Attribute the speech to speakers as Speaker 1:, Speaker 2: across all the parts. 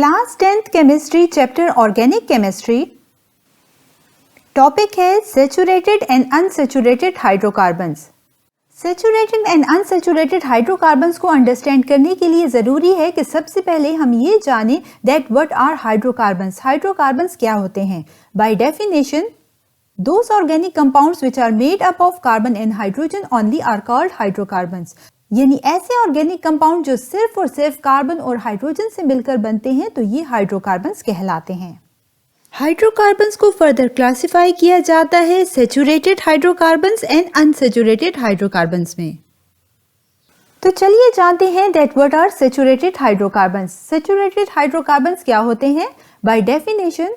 Speaker 1: Class 10th chemistry chapter organic chemistry. Topic है saturated and unsaturated hydrocarbons. Saturated and unsaturated hydrocarbons को understand करने के लिए जरूरी है कि सबसे पहले हम ये जानें that what are hydrocarbons. Hydrocarbons क्या होते हैं? By definition those organic compounds which are made up of carbon and hydrogen only are called hydrocarbons। यानी ऐसे ऑर्गेनिक कंपाउंड जो सिर्फ और सिर्फ कार्बन और हाइड्रोजन से मिलकर बनते हैं तो ये हाइड्रोकार्बन्स कहलाते हैं। हाइड्रोकार्बन्स को फर्दर क्लासिफाई किया जाता है saturated hydrocarbons and unsaturated hydrocarbons में। तो चलिए जानते हैं that what are saturated hydrocarbons. Saturated hydrocarbons क्या होते हैं? By definition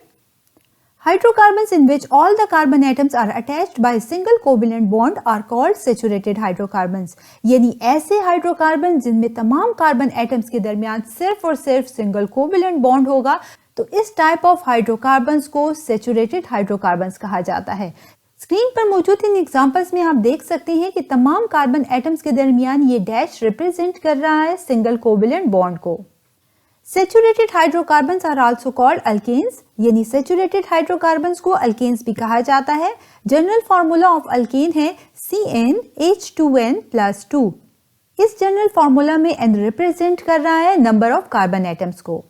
Speaker 1: hydrocarbons in which all the carbon atoms are attached by a single covalent bond are called saturated hydrocarbons। यानी ऐसे हाइड्रोकार्बन जिनमें तमाम कार्बन एटम्स के दरमियान सिर्फ और सिर्फ सिंगल कोवेलेंट बॉन्ड होगा तो इस टाइप ऑफ हाइड्रोकार्बन्स को सैचुरेटेड हाइड्रोकार्बन्स कहा जाता है। स्क्रीन पर मौजूद इन एग्जांपल्स में आप देख सकते हैं कि तमाम कार्बन एटम्स के दरमियान ये डैश रिप्रेजेंट कर रहा है सिंगल कोवेलेंट बॉन्ड को। Saturated hydrocarbons are also called alkanes। यानी सैचुरेटेड हाइड्रोकार्बन्स को अल्केन्स भी कहा जाता है। जनरल फार्मूला ऑफ अल्केन है CnH2n+2। इस जनरल फार्मूला में n रिप्रेजेंट कर रहा है नंबर ऑफ कार्बन एटम्स को।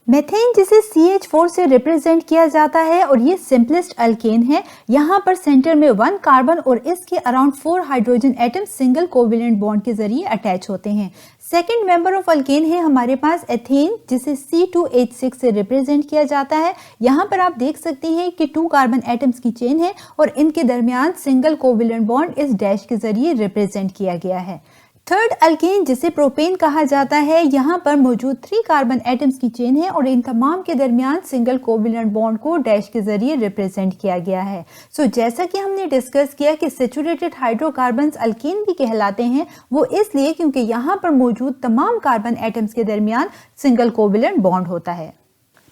Speaker 1: मेथेन जिसे CH4 से रिप्रेजेंट किया जाता है और ये सिंपलेस्ट अल्केन है। यहाँ पर सेंटर में 1 कार्बन और इसके around 4 hydrogen atom single covalent bond के जरिए अटैच होते हैं। सेकेंड मेंबर ऑफ अल्केन है हमारे पास एथेन जिसे C2H6 से रिप्रेजेंट किया जाता है। यहाँ पर आप देख सकते हैं कि 2 कार्बन एटम्स की चेन है और इनके दरमियान सिंगल कोवेलेंट बॉन्ड इस डैश के जरिए रिप्रेजेंट किया गया है। थर्ड अल्केन जिसे प्रोपेन कहा जाता है, यहाँ पर मौजूद 3 कार्बन एटम्स की चेन है और इन तमाम के दरमियान सिंगल कोवेलेंट बॉन्ड को डैश के जरिए रिप्रेजेंट किया गया है। जैसा कि हमने डिस्कस किया कि सैचुरेटेड हाइड्रोकार्बन्स अल्केन भी कहलाते हैं, वो इसलिए क्योंकि यहाँ पर मौजूद तमाम कार्बन एटम्स के दरमियान सिंगल कोवेलेंट बॉन्ड होता है।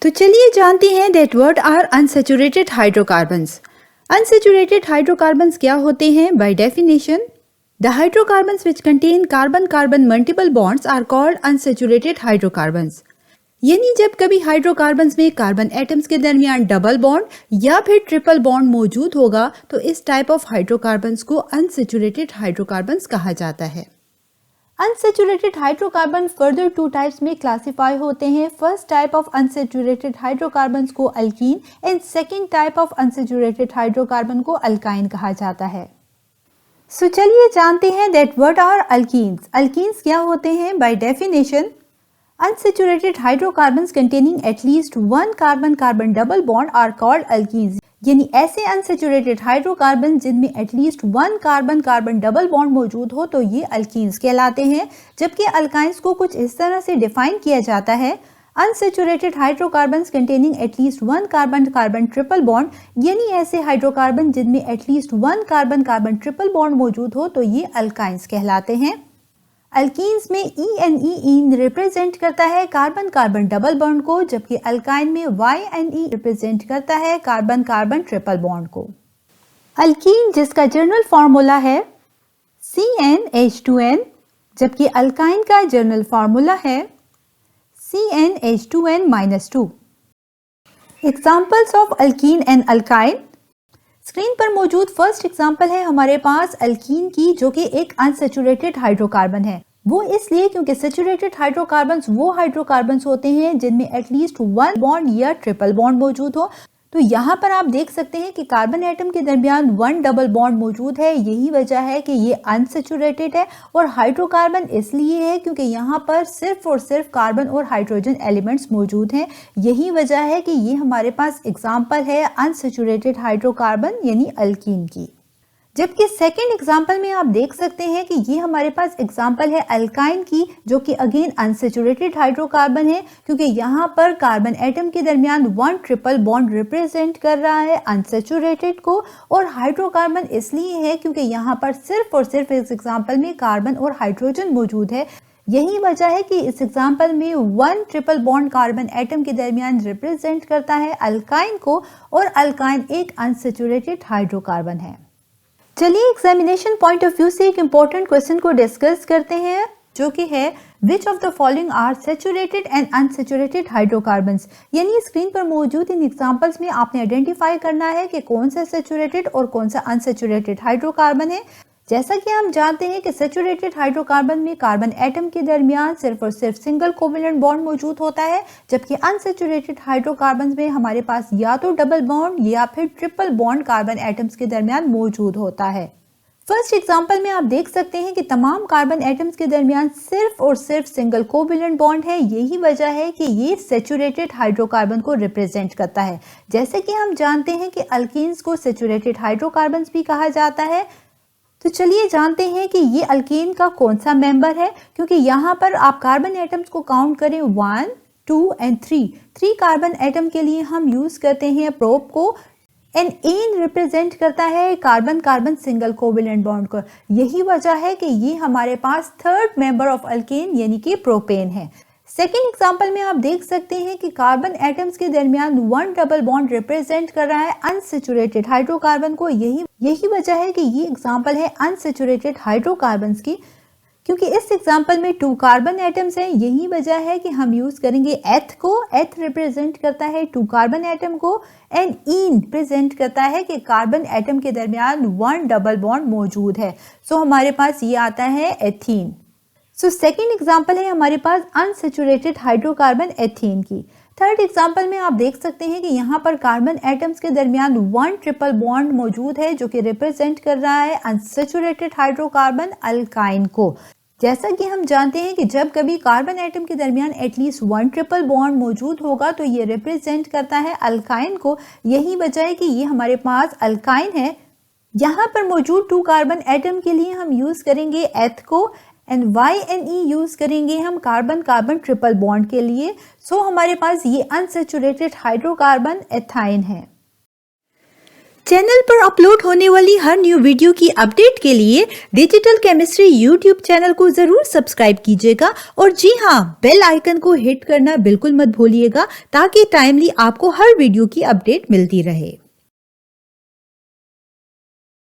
Speaker 1: तो चलिए जानते हैं that what are unsaturated hydrocarbons. Unsaturated hydrocarbons क्या होते हैं? By definition The hydrocarbons which contain carbon-carbon multiple bonds are called unsaturated hydrocarbons। यानी जब कभी हाइड्रोकार्बन्स में कार्बन एटम्स के दरमियान डबल बॉन्ड या फिर ट्रिपल बॉन्ड मौजूद होगा तो इस टाइप ऑफ हाइड्रोकार्बन्स को अनसैचुरेटेड हाइड्रोकार्बन्स कहा जाता है। अनसैचुरेटेड हाइड्रोकार्बन फर्दर 2 टाइप्स में क्लासिफाई होते हैं। First type of unsaturated hydrocarbons को alkene and second type of unsaturated hydrocarbon को अल्काइन कहा जाता है। चलिए जानते हैं that what are alkenes. Alkenes क्या होते हैं? By definition unsaturated hydrocarbons containing at least 1 carbon carbon double bond are called alkenes. यानी ऐसे अनसैचुरेटेड हाइड्रोकार्बन जिनमें एटलीस्ट 1 कार्बन-कार्बन डबल बॉन्ड मौजूद हो तो ये अल्कीन्स कहलाते हैं। जबकि अल्काइंस को कुछ इस तरह से डिफाइन किया जाता है unsaturated hydrocarbons containing at least 1 carbon-carbon triple bond, यानी ऐसे हाइड्रोकार्बन जिनमें एटलीस्ट 1 कार्बन-कार्बन ट्रिपल बॉन्ड मौजूद हो तो ये अल्काइंस कहलाते हैं। अल्कीन्स में ENE रिप्रेजेंट करता है कार्बन-कार्बन डबल बॉन्ड को, जबकि अल्काइन में YNE रिप्रेजेंट करता है कार्बन-कार्बन ट्रिपल बॉन्ड को। अल्कीन जिसका जनरल फार्मूला है CnH2n, जबकि अल्काइन का जनरल फार्मूला है CnH2n-2। Examples of alkyne and alkyne. Screen पर मौजूद फर्स्ट एग्जाम्पल है हमारे पास अल्कीन की, जो कि एक अनसैचुरेटेड हाइड्रोकार्बन है। वो इसलिए क्योंकि सैचुरेटेड हाइड्रोकार्बन्स वो हाइड्रोकार्बन्स होते हैं जिनमें एटलीस्ट 1 बॉन्ड या ट्रिपल बॉन्ड मौजूद हो। तो यहाँ पर आप देख सकते हैं कि कार्बन एटम के दरमियान 1 डबल बॉन्ड मौजूद है। यही वजह है कि ये अनसैचुरेटेड है और हाइड्रोकार्बन इसलिए है क्योंकि यहाँ पर सिर्फ और सिर्फ कार्बन और हाइड्रोजन एलिमेंट्स मौजूद हैं। यही वजह है कि ये हमारे पास एग्जाम्पल है अनसैचुरेटेड हाइड्रोकार्बन यानी अल्कीन की। जबकि सेकेंड एग्जाम्पल में आप देख सकते हैं कि ये हमारे पास एग्जाम्पल है अल्काइन की, जो कि अगेन अनसैचुरेटेड हाइड्रोकार्बन है क्योंकि यहाँ पर कार्बन एटम के दरमियान 1 ट्रिपल बॉन्ड रिप्रेजेंट कर रहा है अनसैचुरेटेड को, और हाइड्रोकार्बन इसलिए है क्योंकि यहाँ पर सिर्फ और सिर्फ इस एग्जाम्पल में कार्बन और हाइड्रोजन मौजूद है। यही वजह है कि इस एग्जाम्पल में 1 ट्रिपल बॉन्ड कार्बन एटम के दरमियान रिप्रेजेंट करता है अल्काइन को, और अल्काइन एक अनसैचुरेटेड हाइड्रोकार्बन है। चलिए एग्जामिनेशन पॉइंट ऑफ व्यू से एक इंपॉर्टेंट क्वेश्चन को डिस्कस करते हैं। जो कि है which of the following are saturated and unsaturated hydrocarbons. यानी स्क्रीन पर मौजूद इन एग्जांपल्स में आपने आइडेंटिफाई करना है कि कौन सा सैचुरेटेड और कौन सा अनसैचुरेटेड हाइड्रोकार्बन है। जैसा कि हम जानते हैं कि सैचुरेटेड हाइड्रोकार्बन में कार्बन एटम के दरमियान सिर्फ और सिर्फ सिंगल कोवेलेंट बॉन्ड मौजूद होता है, जबकि अनसैचुरेटेड हाइड्रोकार्बन में हमारे पास या तो डबल बॉन्ड या फिर ट्रिपल बॉन्ड कार्बन एटम्स के दरमियान मौजूद होता है। फर्स्ट एग्जांपल में आप देख सकते हैं कि तमाम कार्बन एटम्स के दरमियान सिर्फ और सिर्फ सिंगल कोवेलेंट बॉन्ड है। यही वजह है कि ये सैचुरेटेड हाइड्रोकार्बन को रिप्रेजेंट करता है। जैसे कि हम जानते हैं कि अल्कीन्स को सैचुरेटेड हाइड्रोकार्बन्स भी कहा जाता है। तो चलिए जानते हैं कि ये अल्केन का कौन सा मेंबर है, क्योंकि यहाँ पर आप कार्बन एटम्स को काउंट करें 1, 2 एंड 3 कार्बन एटम के लिए हम यूज करते हैं प्रोप को। एंड एन रिप्रेजेंट करता है carbon carbon single covalent bond को। यही वजह है कि ये हमारे पास थर्ड मेंबर ऑफ अल्केन यानी कि प्रोपेन है। सेकेंड एग्जाम्पल में आप देख सकते हैं कि कार्बन एटम्स के दरमियान 1 डबल बॉन्ड रिप्रेजेंट कर रहा है अनसैचुरेटेड हाइड्रोकार्बन को। यही वजह है कि ये एग्जाम्पल है अनसैचुरेटेड हाइड्रोकार्बन्स की, क्योंकि इस एग्जाम्पल में 2 कार्बन एटम्स हैं। यही वजह है कि हम यूज करेंगे एथ को। एथ रिप्रेजेंट करता है 2 कार्बन एटम को एंड ईन रिप्रेजेंट करता है कि कार्बन एटम के दरमियान 1 डबल बॉन्ड मौजूद है। सो हमारे पास ये आता है एथीन। सो सेकेंड एग्जाम्पल है हमारे पास अनसैचुरेटेड हाइड्रोकार्बन एथीन की। थर्ड एग्जाम्पल में आप देख सकते हैं कि यहाँ पर कार्बन एटम्स के दरमियान 1 ट्रिपल बॉन्ड मौजूद है, जो कि रिप्रेजेंट कर रहा है अनसैचुरेटेड हाइड्रोकार्बन अल्काइन को। जैसा कि हम जानते हैं कि जब कभी कार्बन एटम के दरमियान एटलीस्ट 1 ट्रिपल बॉन्ड मौजूद होगा तो ये रिप्रेजेंट करता है अल्काइन को। यही वजह है कि ये हमारे पास अल्काइन है। यहाँ पर मौजूद 2 कार्बन एटम के लिए हम यूज करेंगे एथ को एंड YNE यूज करेंगे हम कार्बन कार्बन ट्रिपल बॉन्ड के लिए। सो हमारे पास ये अनसैचुरेटेड हाइड्रोकार्बन एथाइन है। चैनल पर अपलोड होने वाली हर न्यू वीडियो की अपडेट के लिए डिजिटल केमिस्ट्री यूट्यूब चैनल को जरूर सब्सक्राइब कीजिएगा और जी हाँ, बेल आइकन को हिट करना बिल्कुल मत भूलिएगा, ताकि टाइमली आपको हर वीडियो की अपडेट मिलती रहे।